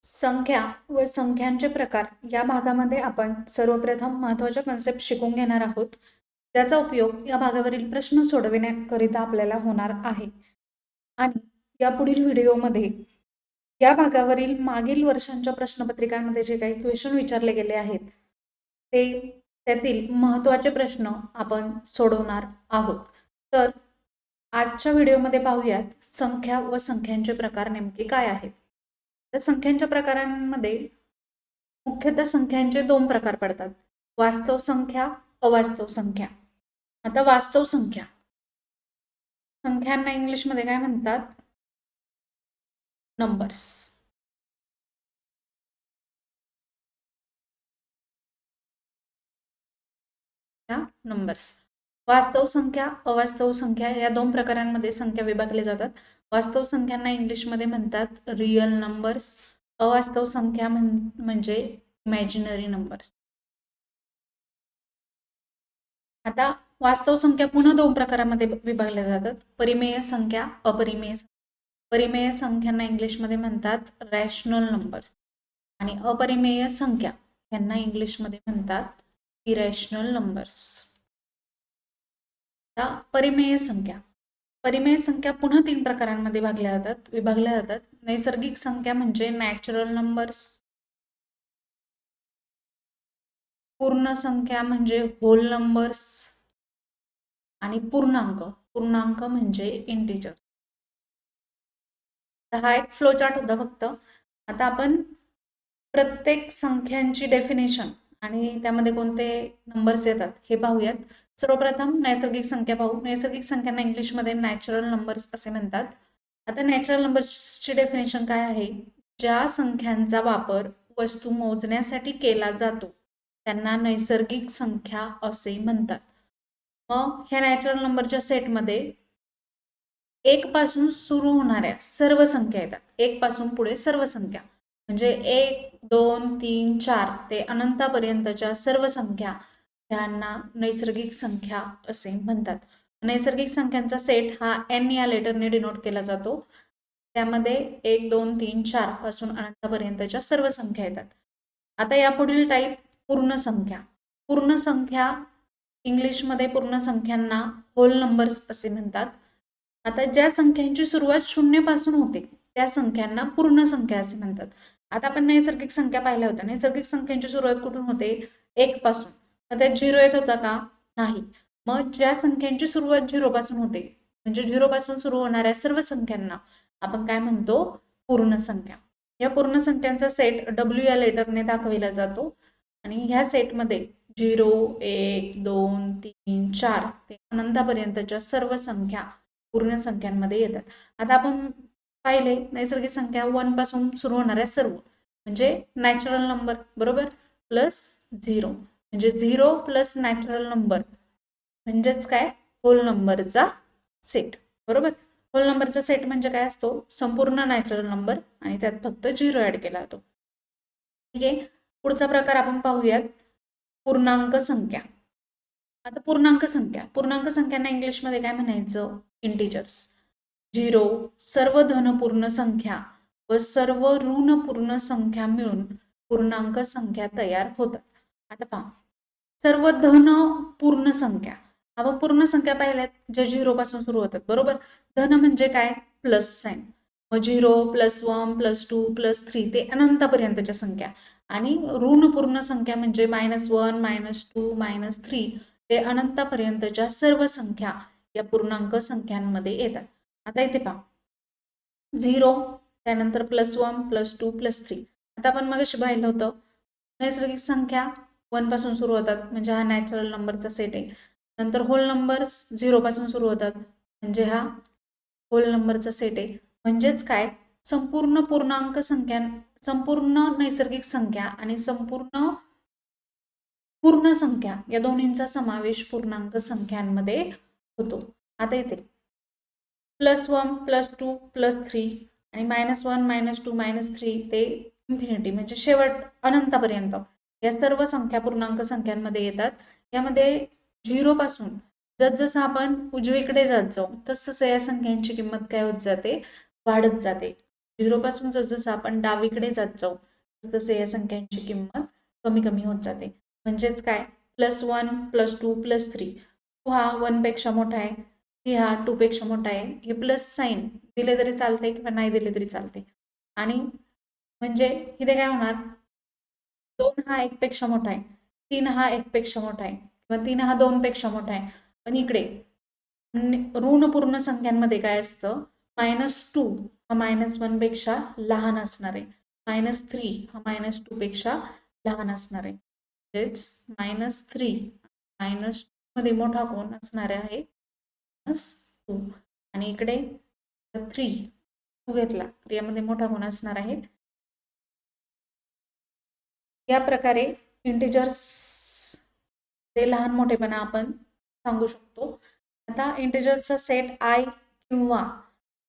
संख्या व संख्यांचे प्रकार या भागामध्ये आपण सर्वप्रथम महत्त्वाच्या कन्सेप्ट शिकून घेणार आहोत. त्याचा उपयोग या भागावरील प्रश्न सोडविण्याकरिता आपल्याला होणार आहे. आणि या पुढील व्हिडिओमध्ये या भागावरील मागील वर्षांच्या प्रश्नपत्रिकांमध्ये जे काही क्वेश्चन विचारले गेले आहेत ते त्यातील महत्त्वाचे प्रश्न आपण सोडवणार आहोत. तर आजच्या व्हिडिओमध्ये पाहूयात संख्या व संख्यांचे प्रकार नेमके काय आहेत. तर संख्यांच्या प्रकारांमध्ये मुख्यतः संख्यांचे 2 प्रकार पडतात, वास्तव संख्या, अवास्तव संख्या. आता वास्तव संख्या, संख्यांना इंग्लिशमध्ये काय म्हणतात? नंबर्स. नंबर्स. वास्तव संख्या, अवास्तव संख्या या 2 प्रकारांमध्ये संख्या विभागल्या जातात. वास्तव संख्यांना इंग्लिशमध्ये म्हणतात रियल नंबर्स, अवास्तव संख्या म्हणजे इमॅजिनरी नंबर्स. आता वास्तव संख्या पुन्हा 2 प्रकारांमध्ये विभागल्या जातात, परिमेय संख्या, अपरिमेय. परिमेय संख्यांना इंग्लिशमध्ये म्हणतात रॅशनल नंबर्स आणि अपरिमेय संख्या यांना इंग्लिशमध्ये म्हणतात इरॅशनल नंबर्स. परिमेय संख्या, परिमेय संख्या पुन्हा 3 प्रकारांमध्ये विभागल्या जातात. नैसर्गिक संख्या म्हणजे नॅचरल नंबर्स, पूर्ण संख्या म्हणजे होल नंबर्स आणि पूर्णांक म्हणजे इंटिजर. हा एक फ्लो चार्ट होता फक्त. आता आपण प्रत्येक संख्यांची डेफिनेशन आणि त्यामध्ये कोणते नंबर्स येतात हे पाहूयात. सर्वप्रथम नैसर्गिक संख्या पाहू. नैसर्गिक संख्यांना इंग्लिशमध्ये नॅचरल नंबर्स असे म्हणतात. आता नॅचरल नंबर्सची डेफिनेशन काय आहे? ज्या संख्यांचा वापर वस्तू मोजण्यासाठी केला जातो त्यांना नैसर्गिक संख्या असे म्हणतात. मग ह्या नॅचरल नंबरच्या सेटमध्ये 1 पासून सुरू होणाऱ्या सर्व संख्या येतात. 1 पासून पुढे सर्व संख्या म्हणजे 1, 2, 3, 4 ते अनंतापर्यंतच्या सर्व संख्या यांना नैसर्गिक संख्या असे म्हणतात. नैसर्गिक संख्यांचा सेट हा n या लेटरने डिनोट केला जातो. त्यामध्ये 1, 2, 3, 4 पासून अनंतापर्यंतच्या सर्व संख्या येतात. आता या पुढील टाईप पूर्ण संख्या. पूर्ण संख्या इंग्लिशमध्ये पूर्ण संख्यांना होल नंबर्स असे म्हणतात. आता ज्या संख्यांची सुरुवात 0 पासून होते त्या संख्यांना पूर्ण संख्या असे म्हणतात. आता आपण नैसर्गिक संख्या पाहिल्या होत्या. नैसर्गिक संख्यांची सुरुवात कुठून होते? 1 पासून. मग त्यात 0 येत होता का? नाही. मग ज्या संख्यांची सुरुवात 0 पासून होते म्हणजे 0 पासून सुरू होणाऱ्या सर्व संख्यांना आपण काय म्हणतो? पूर्ण संख्या. या पूर्ण संख्यांचा सेट W या लेटरने दाखविला जातो आणि ह्या सेटमध्ये 0, 1, 2, 3, 4 ते अनंतापर्यंतच्या सर्व संख्या पूर्ण संख्यांमध्ये येतात. आता आपण पाहिले नैसर्गिक संख्या 1 पासून सुरू होणाऱ्या सर्व म्हणजे नॅचरल नंबर बरोबर प्लस 0 म्हणजे 0 प्लस नॅचरल नंबर म्हणजेच काय? होल नंबरचा सेट बरोबर. होल नंबरचा सेट म्हणजे काय असतो? संपूर्ण नॅचरल नंबर आणि त्यात फक्त 0 ऍड केला जातो. ठीक आहे. पुढचा प्रकार आपण पाहूयात पूर्णांक संख्या. आता पूर्णांक संख्यांना इंग्लिशमध्ये काय म्हणायचं? इंटिजर्स. 0 सर्व धन पूर्ण संख्या व सर्व ऋण पूर्ण संख्या मिळून पूर्णांक संख्या तयार होतात. आता पहा, सर्व धन पूर्ण संख्या. आपण पूर्ण संख्या पाहिल्यात ज्या 0 पासून सुरू होतात बरोबर. धन म्हणजे काय? Plus sign. मग 0 प्लस 1 प्लस 2 प्लस 3 ते अनंतापर्यंतच्या संख्या. आणि ऋण पूर्ण संख्या म्हणजे -1 -2 -3 ते अनंतापर्यंतच्या सर्व संख्या या पूर्णांक संख्यांमध्ये येतात. आता इथे पहा 0 त्यानंतर +1 +2 +3. आता आपण मगाशी पाहिलं होतं नैसर्गिक संख्या 1 पासून सुरू होतात म्हणजे हा नॅचरल नंबरचा सेट आहे. नंतर होल नंबर्स 0 पासून सुरू होतात म्हणजे हा होल नंबरचा सेट आहे. म्हणजेच काय? संपूर्ण पूर्णांक संख्या, संपूर्ण नैसर्गिक संख्या आणि संपूर्ण पूर्ण संख्या या दोन्हींचा समावेश पूर्णांक संख्यांमध्ये होतो. आता इथे +1 +2 +3 आणि -1 -2 -3 ते इन्फिनिटी म्हणजे शेवट अनंतापर्यंत या सर्व संख्या पूर्णांक संख्यांमध्ये येतात. यामध्ये 0 पासून जसजसं आपण उजवीकडे जात जाऊ तसतसं या संख्यांची किंमत काय होत जाते? वाढत जाते. झिरोपासून जसजसं आपण डावीकडे जात जाऊ तसं या संख्यांची किंमत कमी कमी होत जाते. म्हणजेच काय, +1 +2 +3, हा 1 पेक्षा मोठा आहे, ही हा 2 पेक्षा मोठा आहे. हे प्लस साईन दिले तरी चालते किंवा नाही दिले तरी चालते. आणि म्हणजे इथे काय होणार, 2 हा 1 पेक्षा मोठा आहे, 3 हा 1 पेक्षा मोठा आहे किंवा 3 हा 2 पेक्षा मोठा आहे. पण इकडे ऋण पूर्ण संख्यांमध्ये काय असतं, -2 हा -1 पेक्षा लहान असणार आहे, -3 हा -2 पेक्षा लहान असणार आहे. म्हणजेच -3 -2 मध्ये मोठा कोण असणार आहे, -2. आणि इकडे 3 2 घेतला तर यामध्ये मोठा कोण असणार आहे. या प्रकारे इंटिजर्स ते लहान मोठेपणा आपण सांगू शकतो. आता इंटिजर्सचा सेट आय किंवा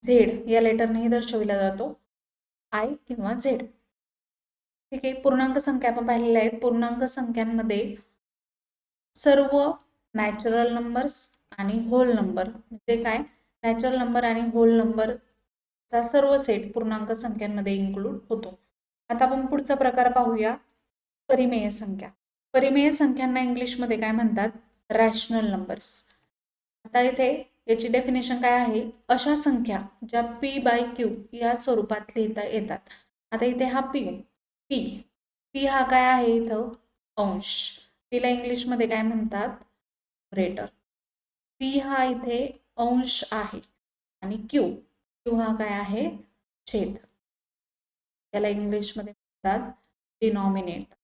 झेड या लेटरनेही दर्शविला जातो, आय किंवा झेड. ठीक आहे, पूर्णांक संख्या आपण पाहिलेल्या आहेत. पूर्णांक संख्यांमध्ये सर्व नॅचरल नंबर्स आणि होल नंबर, म्हणजे काय, नॅचरल नंबर आणि होल नंबरचा सर्व सेट पूर्णांक संख्यांमध्ये इन्क्लूड होतो. आता आपण पुढचा प्रकार पाहूया, परिमेय संख्या. परिमेय संख्यांना इंग्लिशमध्ये काय म्हणतात, रॅशनल नंबर्स. आता इथे याची डेफिनेशन काय आहे, अशा संख्या ज्या p/q या स्वरूपात लिहिता येतात. आता इथे हा p हा काय आहे, इथं अंश, पीला इंग्लिशमध्ये काय म्हणतात, न्यूमरेटर. p हा इथे अंश आहे आणि q हा काय आहे, छेद. त्याला इंग्लिशमध्ये म्हणतात डिनॉमिनेटर.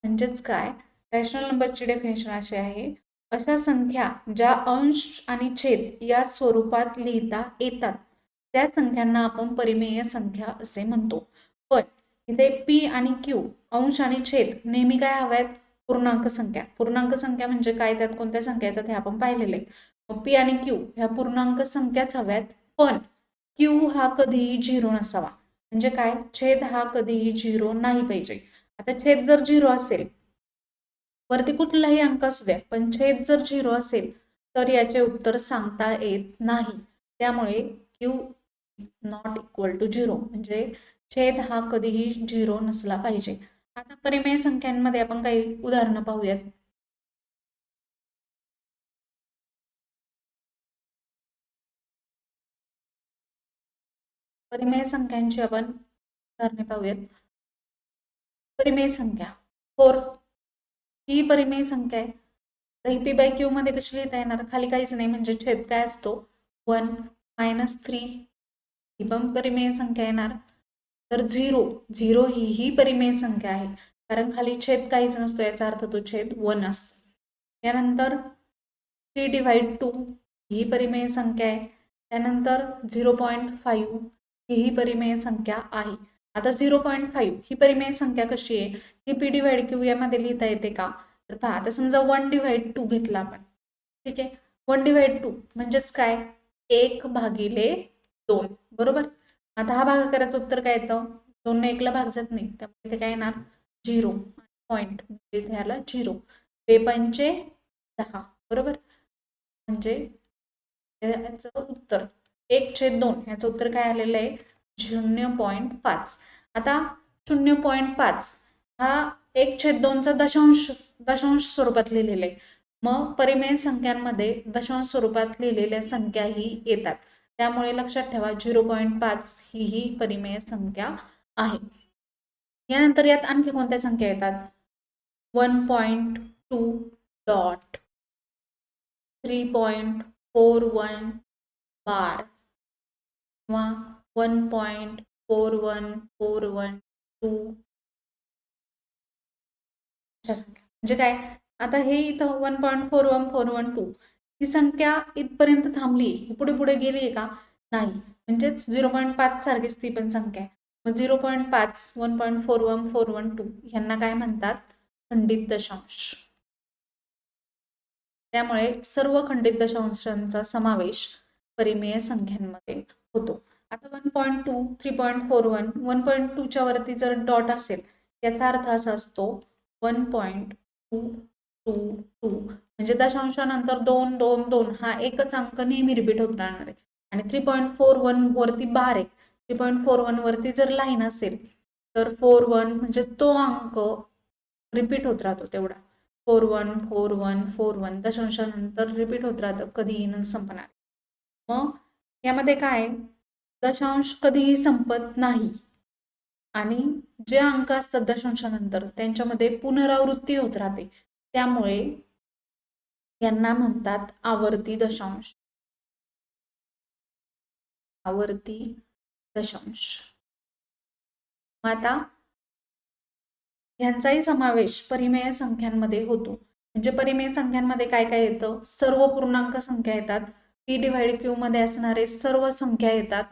म्हणजेच काय, रॅशनल नंबरची डेफिनेशन अशी आहे, अशा संख्या ज्या अंश आणि छेद या स्वरूपात लिहिता येतात त्या संख्यांना आपण परिमेय संख्या असे म्हणतो. पण इथे p आणि q अंश आणि छेद नेहमी काय हव्यात, पूर्णांक संख्या. पूर्णांक संख्या म्हणजे काय, त्यात कोणत्या संख्या येतात हे आपण पाहिलेले. p आणि q ह्या पूर्णांक संख्याच हव्यात, पण q हा कधीही 0 नसावा. म्हणजे काय, छेद हा कधीही 0 नाही पाहिजे. आता छेद जर 0 असेल, वरती कुठलाही अंक असू द्या, पण छेद जर 0 असेल तर याचे उत्तर सांगता येत नाही. त्यामुळे q नॉट इक्वल टू 0, म्हणजे छेद हा कधीही 0 नसला पाहिजे. आता परिमेय संख्यांमध्ये आपण काही उदाहरणं पाहूयात. परिमेय संख्यांची आपण उदाहरणे पाहूयात. परिमेय संख्या 4 ही परिमेय संख्या आहे. तर ही p/q मध्ये कशी लिहिता येणार, खाली काहीच नाही, म्हणजे छेद काय असतो, 1 -3, ही पण परिमेय संख्या येणार. तर 0 ही परिमेय संख्या आहे, कारण खाली छेद काहीच नसतो, याचा अर्थ तो छेद 1 असतो. यानंतर 3/2 ही परिमेय संख्या आहे. त्यानंतर 0.5 ही परिमेय संख्या आहे. आता 0.5 ही परिमेय संख्या कशी आहे, ही p/q यामध्ये लिहिता येते का, तर पहा, आता समजा 1/2 घेतला आपण. ठीक आहे, 1/2 म्हणजेच काय, 1/2, बरोबर. आता हा भागाकाराचं उत्तर काय येतं, 2 ने 1ला भाग जात नाही, त्यामुळे इथे काय येणार, 0 पॉईंट, इथे याला 0. 2×5 = 10, बरोबर. म्हणजे याचं उत्तर 1/2 याचं उत्तर काय आलेलं आहे, 0.5. आता 0.5 हा 1/2चा दशांश स्वरूपात लिहिलेला आहे. मग परिमेय संख्यांमध्ये दशांश स्वरूपात लिहिलेल्या संख्याही येतात. त्यामुळे लक्षात ठेवा, 0.5 ही परिमेय संख्या आहे. यानंतर यात आणखी कोणत्या संख्या येतात, 1.2 डॉट 3.41 बार किंवा 1.41412 अशा संख्या. म्हणजे काय, आता हे इथं 1.41412 ही संख्या इथपर्यंत थांबली, पुढे पुढे गेली आहे का, नाही. म्हणजेच 0.5 सारखीच ती पण संख्या आहे. मग 0.5 1.41412 ह्यांना काय म्हणतात, खंडित दशांश. त्यामुळे सर्व खंडित दशांशांचा समावेश परिमेय संख्यांमध्ये होतो. आता 1.2 3.41 1.2च्या वरती जर डॉट असेल, याचा अर्थ असा असतो 1.2 2 2 म्हणजे दशांशानंतर 2 2 2 हा एकच अंक नेहमी रिपीट होत राहणार आहे. आणि 3.41 वरती बार आहे. 3.41 वरती जर लाईन असेल तर 41 म्हणजे तो अंक रिपीट होत राहतो तेवढा. 41 41 41 दशांशानंतर रिपीट होत राहतं, कधीही न संपणार. मग यामध्ये काय, दशांश कधीही संपत नाही आणि जे अंक असतात दशांशानंतर त्यांच्यामध्ये पुनरावृत्ती होत राहते, त्यामुळे यांना म्हणतात आवर्ती दशांश. आवर्ती दशांश. आता ह्यांचाही समावेश परिमेय संख्यांमध्ये होतो. म्हणजे परिमेय संख्यांमध्ये काय काय येतं, सर्व पूर्णांक संख्या येतात, p डिवाइड q मध्ये असणारे सर्व संख्या येतात,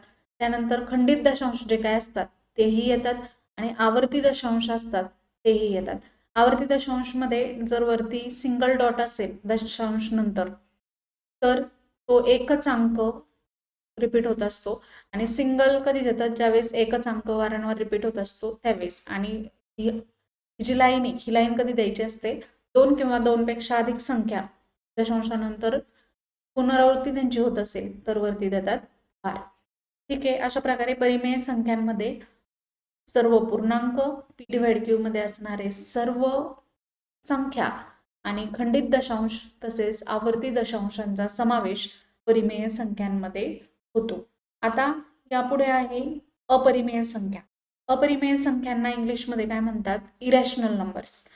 त्यानंतर खंडित दशांश जे काय असतात तेही येतात आणि आवर्ती दशांश असतात तेही येतात. आवर्ती दशांश मध्ये जर वरती सिंगल डॉट असेल दशांश नंतर तर तो एकच अंक रिपीट होत असतो आणि सिंगल कधी देतात, ज्यावेळेस एकच अंक वारंवार रिपीट होत असतो त्यावेळेस. आणि जी लाईन आहे ही लाईन कधी द्यायची असते, 2 किंवा 2 पेक्षा अधिक संख्या दशांशानंतर पुनरावृत्ती त्यांची होत असेल तर वरती देतात बार. ठीक आहे, अशा प्रकारे परिमेय संख्यांमध्ये सर्व पूर्णांक, p डिवाइड q मध्ये असणारे सर्व संख्या आणि खंडित दशांश तसेच आवर्ती दशांशांचा समावेश परिमेय संख्यांमध्ये होतो. आता यापुढे आहे अपरिमेय संख्या. अपरिमेय संख्यांना इंग्लिशमध्ये काय म्हणतात, इरॅशनल नंबर्स.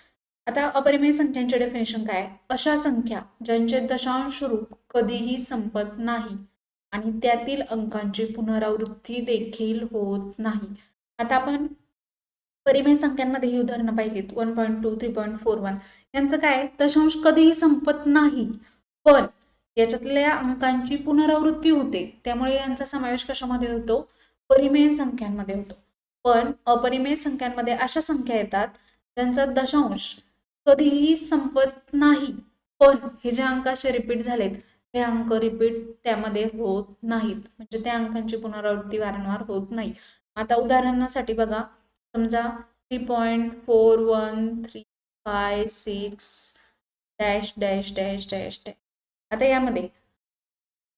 आता अपरिमेय संख्यांचे डेफिनेशन काय, अशा संख्या ज्यांचे दशांश रूप कधीही संपत नाही आणि त्यातील अंकांची पुनरावृत्ती देखील होत नाही. आता आपण परिमेय संख्यांमध्ये ही उदाहरणं पाहिलीत, 1.2 3.41 यांचं काय, दशांश कधीही संपत नाही पण याच्यातल्या अंकांची पुनरावृत्ती होते, त्यामुळे यांचा समावेश कशामध्ये होतो, परिमेय संख्यांमध्ये होतो. पण अपरिमेय संख्यांमध्ये अशा संख्या येतात ज्यांचा दशांश कधीही संपत नाही पण हे जे अंक असे रिपीट झालेत हे अंक रिपीट त्यामध्ये होत नाहीत, म्हणजे त्या अंकांची पुनरावृत्ती वारंवार होत नाही. आता उदाहरणासाठी बघा, समजा 3.4135 dash dash dash dash dash. आता यामध्ये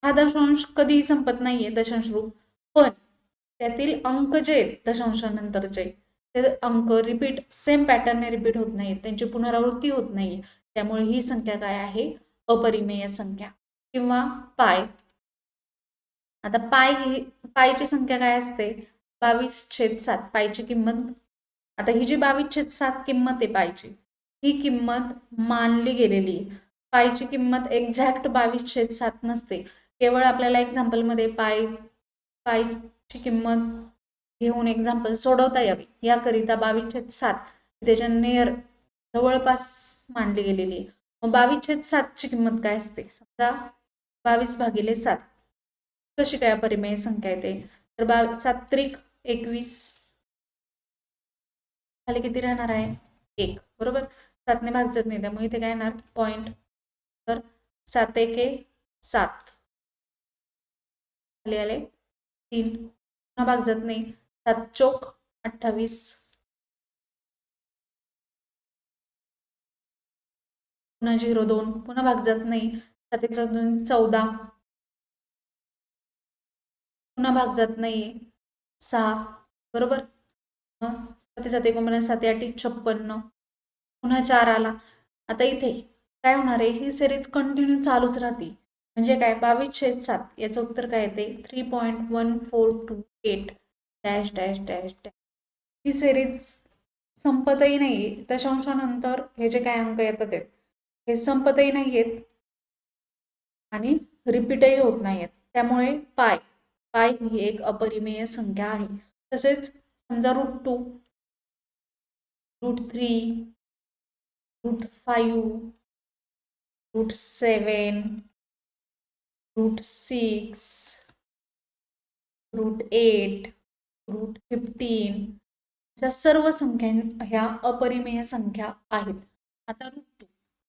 हा दशांश कधीही संपत नाहीये दशांश रूप, पण त्यातील अंक जे दशांशानंतरचे ते अंक रिपीट सेम पॅटर्नने रिपीट होत नाहीत, त्यांची पुनरावृत्ती होत नाही, त्यामुळे ही संख्या काय आहे, अपरिमेय संख्या किंवा पाय. आता पायची संख्या काय असते, 22/7 पायची किंमत. आता ही जी 22/7 किंमत आहे पायची, ही किंमत मानली गेलेली. पायची किंमत एक्झॅक्ट 22/7 नसते, केवळ आपल्याला एक्झाम्पलमध्ये पायची किंमत घेऊन एक्झाम्पल सोडवता यावी याकरिता 22/7 त्याच्या नियर जवळपास मानली गेलेली आहे. मग 22/7 ची किंमत काय असते, समजा 22/7 कशी काय अपरिमेय संख्या येते, तर 7 त्रिक 21 खाली किती राहणार आहे, 1 बरोबर. 7 ने भाग जात नाही त्यामुळे इथे काय येणार पॉइंट, तर 7 1 7 खाली आले 3, पुन्हा भाग जात नाही, 7 चोक 28, पुन्हा 0 2, पुन्हा भाग जात नाही, 7 1 2 14, पुन्हा भाग जात नाही 6 बरोबर. 7 7 49 7 8 56, पुन्हा 4 आला. आता इथे काय होणार आहे, ही सिरीज कंटिन्यू चालूच राहते, म्हणजे काय 22/7 याचं उत्तर काय येते 3.1428 डॅश डॅश डॅश डॅश. ही सिरीज संपतही नाही, दशांशानंतर हे जे काय अंक येतात हे संपतही नाहीयेत आणि रिपीटही होत नाहीयेत, त्यामुळे पाय ही एक अपरिमेय संख्या आहे. तसेच समजा √2 √3 √5 √7 √6 √8 √15 या सर्व संख्या ह्या अपरिमेय संख्या आहेत. आता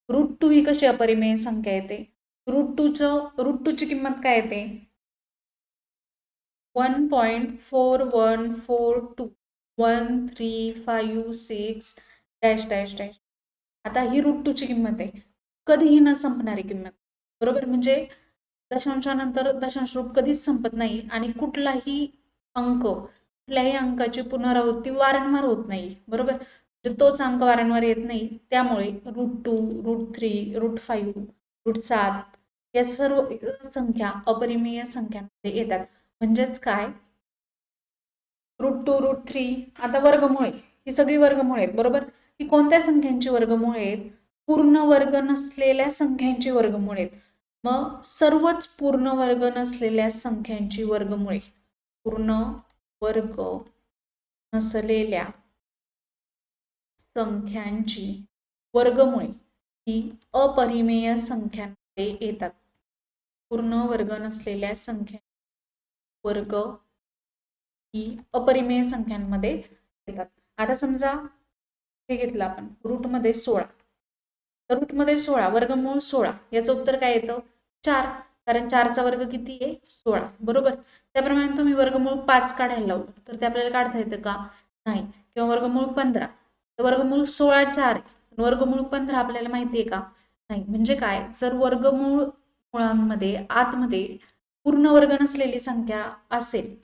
√2 ही कशी अपरिमेय संख्या येते, √2ची किंमत काय येते 1.4142 1356 डॅश डॅश डॅश. आता ही √2 ची किंमत आहे, कधीही न संपणारी किंमत, बरोबर. म्हणजे दशांशानंतर दशांश रूप कधीच संपत नाही आणि कुठल्याही अंकाची पुनरावृत्ती वारंवार होत नाही, बरोबर. म्हणजे तोच अंक वारंवार येत नाही, त्यामुळे √2, √3, √5, √7 या सर्व संख्या अपरिमेय संख्यांमध्ये येतात. म्हणजेच काय, √2, √3, आता वर्गमुळे, ही सगळी वर्गमुळे आहेत, बरोबर. ही कोणत्या संख्यांची वर्गमुळे आहेत? पूर्ण वर्ग नसलेल्या संख्यांची वर्गमुळे आहेत. मग सर्वच पूर्ण वर्ग नसलेल्या संख्यांची वर्गमुळे, पूर्ण वर्ग नसलेल्या संख्यांची वर्गमुळे ही अपरिमेय संख्यांमध्ये येतात. पूर्ण वर्ग नसलेल्या संख्या वर्ग ही अपरिमेय संख्यांमध्ये येतात. आता समजा हे घेतलं आपण रूटमध्ये 16, तर रूटमध्ये 16 वर्गमूळ 16 याचं उत्तर काय येतं? 4, कारण 4चा वर्ग किती आहे? 16, बरोबर. त्याप्रमाणे तुम्ही वर्गमूळ 5 काढायला लावलं तर ते आपल्याला काढता येतं का? नाही. किंवा वर्गमूळ 15, तर वर्गमूळ 16 4, वर्गमूळ 15 आपल्याला माहिती आहे का? नाही. म्हणजे काय, जर वर्गमूळ मुळांमध्ये आतमध्ये पूर्ण वर्ग नसलेली संख्या असेल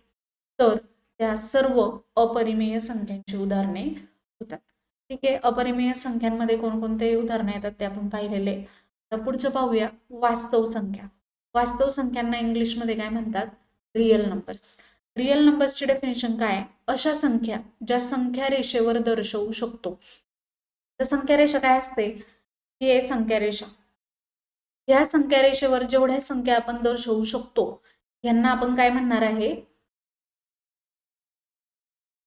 तर त्या सर्व अपरिमेय संख्यांची उदाहरणे होतात. ठीक आहे. अपरिमेय संख्यांमध्ये कोणकोणते उदाहरणं येतात ते आपण पाहिलेले. आता पुढचं पाहूया, वास्तव संख्या. वास्तव संख्यांना इंग्लिशमध्ये काय म्हणतात? Real numbers. रिअल नंबर्सची डेफिनेशन काय? अशा संख्या ज्या संख्या रेषेवर दर्शवू शकतो. तर संख्या रेषा काय असते? ही आहे संख्या रेषा. ह्या संख्या रेषेवर जेवढ्या संख्या आपण दर्शवू शकतो यांना आपण काय म्हणणार आहे?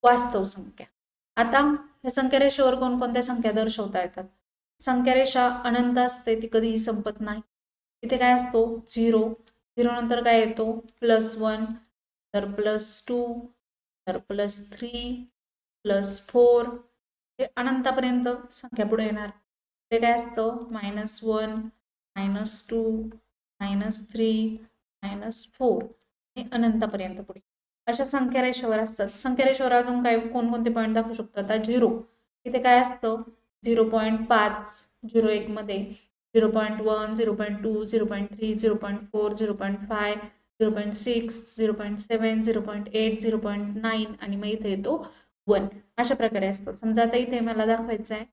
वास्तव संख्या. आता या संख्या रेषेवर कोणकोणत्या संख्या दर्शवता येतात? संख्या रेषा अनंत असते, ती कधीही संपत नाही. इथे काय असतो? 0, 0 नंतर काय येतो? +1, तर +2, तर +3, +4, हे अनंतापर्यंत संख्या पुढे येणार. ते काय असतं? -1, -2, -3, -4 हे अनंतापर्यंत पुढे अशा संख्या रेषेवर असतात. संख्या रेषेवर अजून काय कोणकोणते पॉईंट दाखवू शकतो? आता 0, इथे काय असतं? 0.5, 0.1 मध्ये 0.1, 0.2, 0.3, 0.4, 0.5, 0.6, 0.7, 0.8, 0.9 आणि मग इथे येतो 1. अशा प्रकारे असतं. समजा आता इथे मला दाखवायचं आहे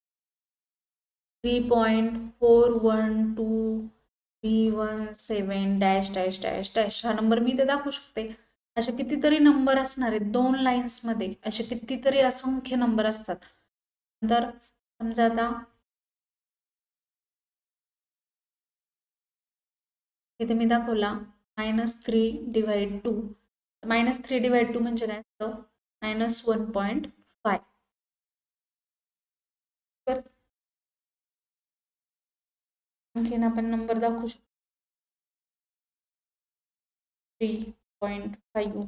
3.412 डॅश डॅश डॅश डॅश, हा नंबर मी इथे दाखवू शकते. असे कितीतरी नंबर असणार आहेत 2 लाईन्स मध्ये, असे कितीतरी असंख्य नंबर असतात. नंतर समजा आता इथे मी दाखवला -3/2. -3/2 म्हणजे काय असतं? -1.5. तर आणखीन आपण नंबर दाखवू शकतो 3.5.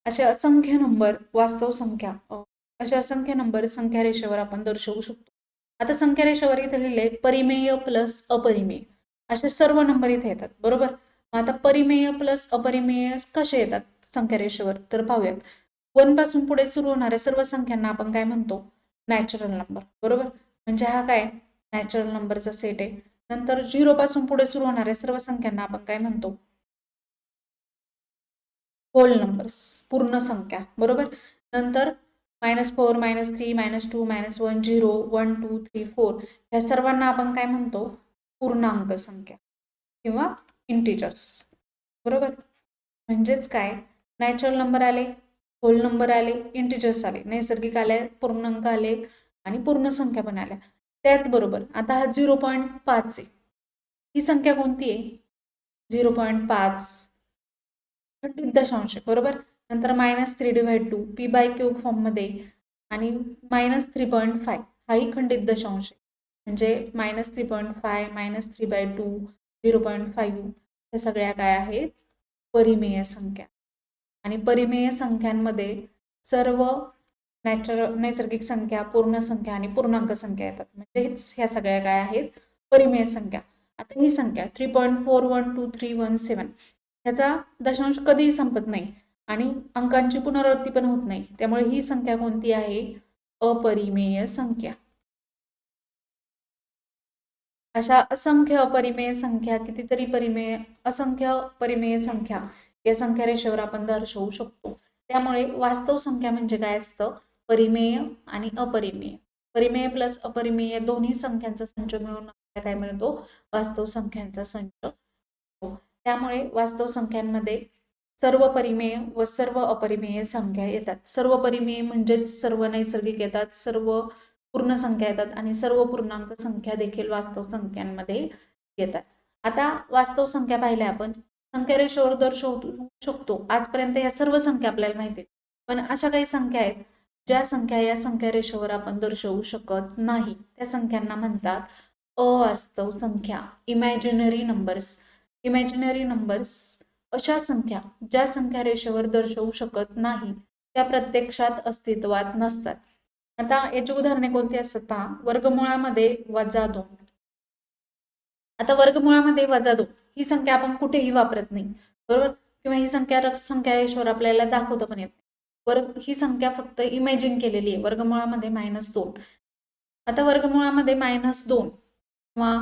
असे असंख्य नंबर वास्तव संख्या, असे असंख्य नंबर संख्या रेषेवर आपण दर्शवू शकतो. आता संख्या रेषेवर इथे लिहिले परिमेय प्लस अपरिमेय, असे सर्व नंबर इथे येतात, बरोबर. आता परिमेय प्लस अपरिमेय कसे येतात संख्या रेषेवर? तर पाहूयात. 1 पासून पुढे सुरू होणाऱ्या सर्व संख्यांना आपण काय म्हणतो? नॅचरल नंबर, बरोबर. म्हणजे हा काय? नॅचरल नंबरचा सेट आहे. नंतर 0 पासून पुढे सुरू होणाऱ्या सर्व संख्यांना आपण काय म्हणतो? होल नंबर्स, पूर्ण संख्या, बरोबर. नंतर -4, -3, -2, -1, 0, 1, 2, 3, 4 या सर्वांना आपण काय म्हणतो? पूर्णांक संख्या किंवा इंटिजर्स, बरोबर. म्हणजेच काय? नॅचरल नंबर आले, होल नंबर आले, इंटिजर्स आले, नैसर्गिक आले, पूर्णांक आले आणि पूर्ण संख्या पण आल्या. त्याचबरोबर आता हा 0.5 आहे, ही संख्या कोणती आहे? 0.5 खंडित दशांश, बरोबर. नंतर -3/2 p/क्यूब फॉर्ममध्ये आणि -3.5 हाही खंडित दशांश, म्हणजे -3.5, -3/2, 0.5 या सगळ्या काय आहेत? परिमेय संख्या. आणि परिमेय संख्यांमध्ये सर्व नैसर्गिक संख्या, पूर्ण संख्या आणि पूर्णांक संख्या येतात. म्हणजेच ह्या सगळ्या काय आहेत? परिमेय संख्या. आता ही संख्या 3.412317 ह्याचा दशांश कधीही संपत नाही आणि अंकांची पुनरावृत्ती पण होत नाही, त्यामुळे ही संख्या कोणती आहे? अपरिमेय संख्या. अशा असंख्य अपरिमेय संख्या, कितीतरी परिमेय, असंख्य परिमेय संख्या या संख्या रेषेवर आपण दर्शवू शकतो. त्यामुळे वास्तव संख्या म्हणजे काय असतं? परिमेय आणि अपरिमेय. परिमेय प्लस अपरिमेय दोन्ही संख्यांचा संच मिळून आपल्याला काय मिळतो? वास्तव संख्यांचा संच. त्यामुळे वास्तव संख्यांमध्ये सर्व परिमेय व सर्व अपरिमेय संख्या येतात. सर्व परिमेय म्हणजेच सर्व नैसर्गिक येतात, सर्व पूर्ण संख्या येतात आणि सर्व पूर्णांक संख्या देखील वास्तव संख्यांमध्ये येतात. आता वास्तव संख्या पाहिल्या आपण, संख्या रेषेवर दर्शवू शकतो. आजपर्यंत या सर्व संख्या आपल्याला माहिती आहेत, पण अशा काही संख्या आहेत ज्या संख्या या संख्या रेषेवर आपण दर्शवू शकत नाही. त्या संख्यांना म्हणतात अवास्तव संख्या, इमॅजिनरी नंबर्स. इमॅजिनरी नंबर्स अशा संख्या ज्या संख्या रेषेवर दर्शवू शकत नाही, त्या प्रत्यक्षात अस्तित्वात नसतात. आता याची उदाहरणे कोणती असतात पहा. वर्गमुळामध्ये -2. आता वर्गमुळामध्ये -2 ही संख्या आपण कुठेही वापरत नाही, बरोबर? किंवा ही संख्या रेषेवर आपल्याला दाखवता पण येत नाही. ही संख्या फक्त इमॅजिन केलेली आहे. वर्गमुळामध्ये -2. आता वर्गमुळामध्ये -2 किंवा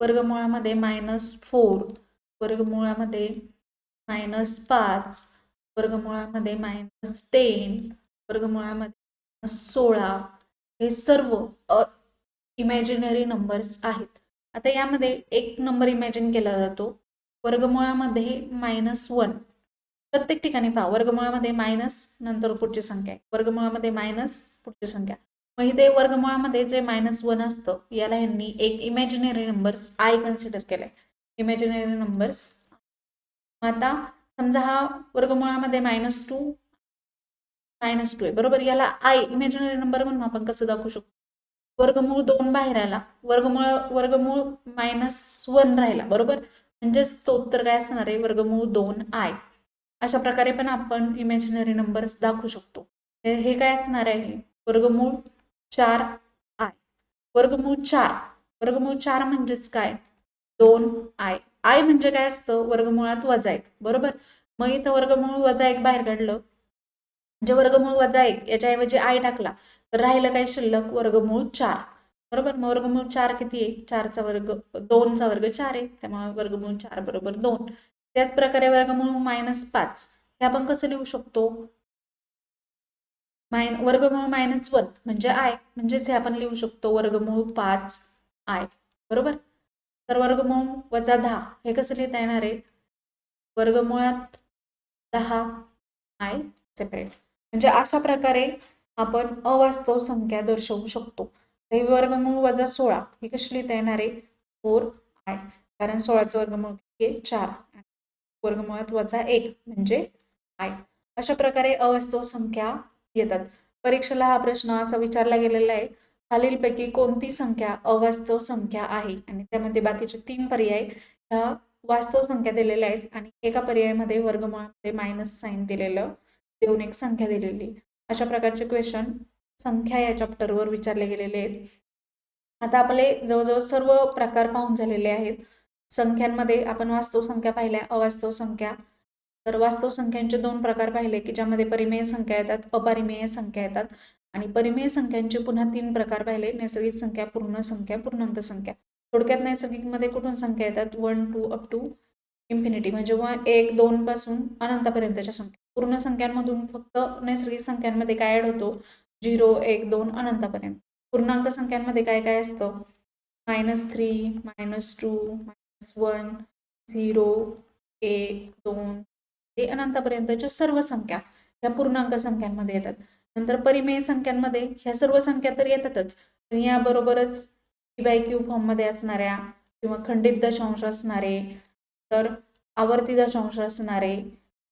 वर्गमुळामध्ये -4, वर्गमुळामध्ये -5, वर्गमुळामध्ये -10, वर्गमुळामध्ये 16 हे सर्व इमॅजिनरी नंबर्स आहेत. आता यामध्ये एक नंबर इमॅजिन केला जातो वर्गमुळामध्ये -1. प्रत्येक ठिकाणी पहा, वर्गमुळामध्ये मायनस नंतर पुढची संख्या आहे, वर्गमुळामध्ये मायनस पुढची संख्या. मग इथे वर्गमुळामध्ये जे -1 असतं याला यांनी एक इमॅजिनरी नंबर्स आय कन्सिडर केलाय. Imaginary numbers. आता समजा हा वर्गमुळामध्ये -2 आहे, बरोबर? याला आय इमॅजिनरी नंबर म्हणून आपण कसं दाखवू शकतो? वर्गमूळ 2 बाहेर आला, वर्गमूळ -1 राहिला, बरोबर? म्हणजेच तो उत्तर काय असणार आहे? वर्गमूळ 2i. अशा प्रकारे पण आपण इमॅजिनरी नंबर्स दाखवू शकतो. हे काय असणार आहे? वर्गमूळ 4i. वर्गमूळ 4 म्हणजेच काय? 2i. आय म्हणजे काय असतं? वर्गमुळात -1, बरोबर? मग इथं वर्गमूळ -1 बाहेर काढलं म्हणजे वर्गमूळ -1 याच्याऐवजी आय टाकला तर राहिलं काय शिल्लक? वर्गमूळ 4, बरोबर? मग वर्गमूळ 4 किती आहे? 4चा वर्ग 2चा वर्ग 4 आहे, त्यामुळे वर्गमूळ 4 बरोबर 2. त्याच प्रकारे वर्गमूळ -5 हे आपण कसं लिहू शकतो? वर्गमूळ -1 म्हणजे आय, म्हणजेच हे आपण लिहू शकतो वर्गमूळ 5i, बरोबर? तर वर्गमूळ -10 हे कसं लिहिता येणार आहे? वर्गमुळात 10i सेपरेट. म्हणजे अशा प्रकारे आपण अवास्तव संख्या दर्शवू शकतो. हे वर्गमूळ -16 हे कशी लिहिता येणार आहे? 4i, कारण 16चं वर्गमूळ किती आहे? 4. वर्गमुळात -1 म्हणजे i. अशा प्रकारे अवास्तव संख्या येतात. परीक्षेला हा प्रश्न असा विचारला गेलेला आहे, खालीलपैकी कोणती संख्या अवास्तव संख्या आहे? आणि त्यामध्ये बाकीचे 3 पर्याय ह्या वास्तव संख्या दिलेल्या आहेत आणि एका पर्यायामध्ये वर्गमुळामध्ये मायनस साइन दिलेलं देऊन एक संख्या दिलेली. अशा प्रकारचे क्वेश्चन संख्या या चॅप्टरवर विचारले गेलेले आहेत. आता आपले जवळजवळ सर्व प्रकार पाहून झालेले आहेत. संख्यांमध्ये आपण वास्तव संख्या पाहिल्या, अवास्तव संख्या. तर वास्तव संख्यांचे 2 प्रकार पाहिले की ज्यामध्ये परिमेय संख्या येतात, अपरिमेय संख्या येतात. आणि परिमेय संख्यांचे पुन्हा 3 प्रकार पाहिले, नैसर्गिक संख्या, पूर्ण संख्या, पूर्णांक संख्या. थोडक्यात नैसर्गिकमध्ये कुठून संख्या येतात? 1, 2 अप टू इन्फिनिटी, म्हणजे 1, 2 पासून अनंतापर्यंतच्या संख्या. पूर्ण संख्यांमधून फक्त नैसर्गिक संख्यांमध्ये काय ऍड होतो? 0, 1, 2 अनंतापर्यंत. पूर्णांक संख्यांमध्ये काय काय असतं? -3, -2, -1, 0, 1, 2 ते अनंतापर्यंतच्या सर्व संख्या ह्या पूर्णांक संख्यांमध्ये येतात. नंतर परिमेय संख्यांमध्ये ह्या सर्व संख्या तर येतातच, पण याबरोबरच p/q फॉर्ममध्ये असणाऱ्या किंवा खंडित दशांश असणारे, तर आवर्ती दशांश असणारे,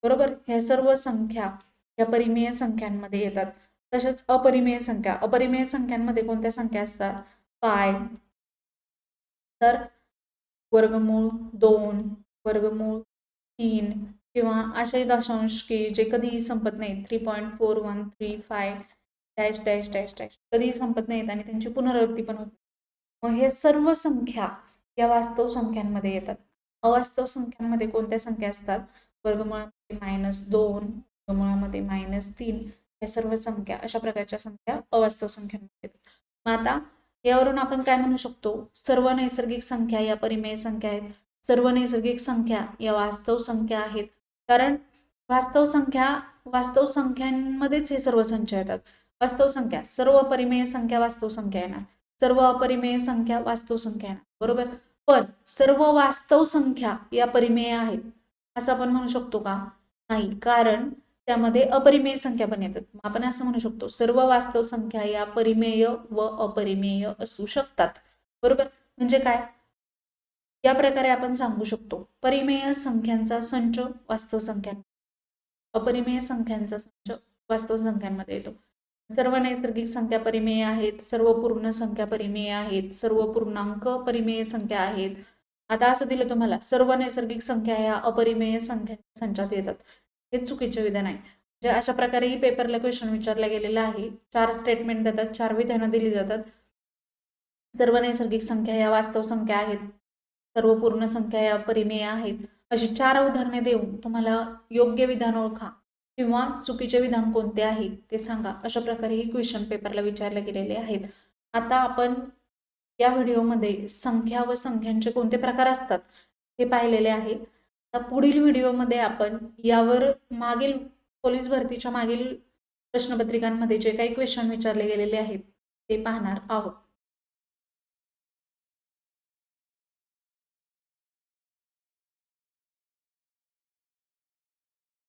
बरोबर? ह्या सर्व संख्या ह्या परिमेय संख्यांमध्ये येतात. तसेच अपरिमेय संख्यांमध्ये कोणत्या संख्या असतात? पाय, तर वर्गमूळ 2, वर्गमूळ 3 किंवा असे दशांश की जे कधीही संपत नाहीत, 3.4135 डॅश डॅश डॅश डॅश कधीही संपत नाहीत आणि त्यांची पुनरावृत्ती पण होत. मग हे सर्व संख्या या वास्तव संख्यांमध्ये येतात. अवास्तव संख्यांमध्ये कोणत्या संख्या असतात? वर्गमुळामध्ये -2, वर्गमुळामध्ये -3 या सर्व संख्या, अशा प्रकारच्या संख्या अवास्तव संख्यांमध्ये येतात. मग आता यावरून आपण काय म्हणू शकतो, सर्व नैसर्गिक संख्या या परिमेय संख्या आहेत, सर्व नैसर्गिक संख्या या वास्तव संख्या आहेत. कारण वास्तव संख्यांमध्येच हे सर्व संख्या येतात. वास्तव संख्या सर्व परिमेय संख्या वास्तव संख्या येणार, सर्व अपरिमेय संख्या वास्तव संख्या येणार, बरोबर. पण सर्व वास्तव संख्या या परिमेय आहेत असं आपण म्हणू शकतो का? नाही, कारण त्यामध्ये अपरिमेय संख्या पण येतात. आपण असं म्हणू शकतो, सर्व वास्तव संख्या या परिमेय व अपरिमेय असू शकतात, बरोबर. म्हणजे काय, या प्रकारे आपण सांगू शकतो, परिमेय संख्यांचा संच वास्तव संख्या, अपरिमेय संख्यांचा संच वास्तव संख्यांमध्ये येतो. सर्व नैसर्गिक संख्या परिमेय आहेत, सर्व पूर्ण संख्या परिमेय आहेत, सर्व पूर्णांक परिमेय संख्या आहेत. आता असं दिलं तुम्हाला, सर्व नैसर्गिक संख्या या अपरिमेय संख्या संचात येतात, हे चुकीचे विधान आहे. म्हणजे अशा प्रकारे ही पेपरला क्वेश्चन विचारला गेलेला आहे. 4 स्टेटमेंट देतात, 4 विधानं दिली जातात. सर्व नैसर्गिक संख्या या वास्तव संख्या आहेत, सर्व पूर्ण संख्या या परिमेय आहेत, अशी 4 उदाहरणे देऊन तुम्हाला योग्य विधान ओळखा किंवा चुकीचे विधान कोणते आहे ते सांगा. अशा प्रकारे ही क्वेश्चन पेपरला विचारले गेलेले आहेत. आता आपण या व्हिडिओमध्ये संख्या व संख्यांचे कोणते प्रकार असतात हे पाहिलेले आहे. आता पुढील व्हिडिओमध्ये आपण यावर मागील पोलीस भरतीच्या मागील प्रश्नपत्रिकांमध्ये जे काही क्वेश्चन विचारले गेलेले आहेत ते पाहणार आहोत.